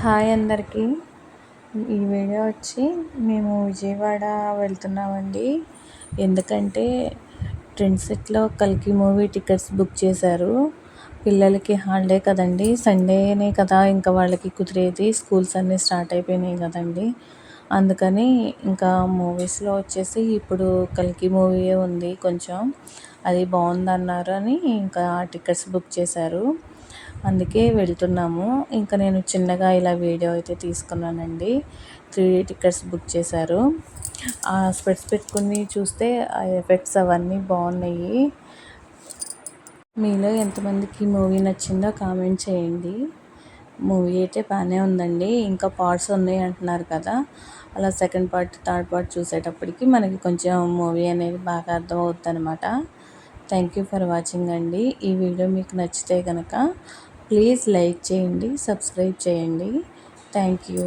Hi అందరికీ. ఈ video వచ్చి మేము విజయవాడ వెళ్తున్నామండి. ఎందుకంటే ట్రెండ్స్‌లో కల్కి మూవీ టికెట్స్ బుక్ చేశారు. పిల్లలకి హాలిడే కదండీ! సండేనే కదా ఇంకా వాళ్ళకి కుదిరేది. స్కూల్స్ అన్నీ స్టార్ట్ అయిపోయినాయి కదండీ! అందుకని ఇంకా మూవీస్‌లో వచ్చేసి ఇప్పుడు కల్కి మూవీయే ఉంది కొంచెం. అది బాగుందన్నారని ఇంకా టికెట్స్ బుక్ చేశారు. అందుకే వెళ్తున్నాము. ఇంకా నేను చిన్నగా ఇలా వీడియో అయితే తీసుకున్నానండి. 3 టికెట్స్ బుక్ చేశారు. ఆ స్పెట్స్ పెట్టుకుని చూస్తే ఆ ఎఫెక్ట్స్ అవన్నీ బాగున్నాయి. మీలో ఎంతమందికి మూవీ నచ్చిందో కామెంట్ చేయండి. మూవీ అయితే బాగానే ఉందండి. ఇంకా పార్ట్స్ ఉన్నాయి అంటున్నారు కదా! అలా సెకండ్ పార్ట్, థర్డ్ పార్ట్ చూసేటప్పటికి మనకి కొంచెం మూవీ అనేది బాగా అర్థమవుతుంది అనమాట. థ్యాంక్ యూ ఫర్ వాచింగ్ అండి. ఈ వీడియో మీకు నచ్చితే కనుక ప్లీజ్ లైక్ చేయండి, సబ్స్క్రైబ్ చేయండి. Thank you.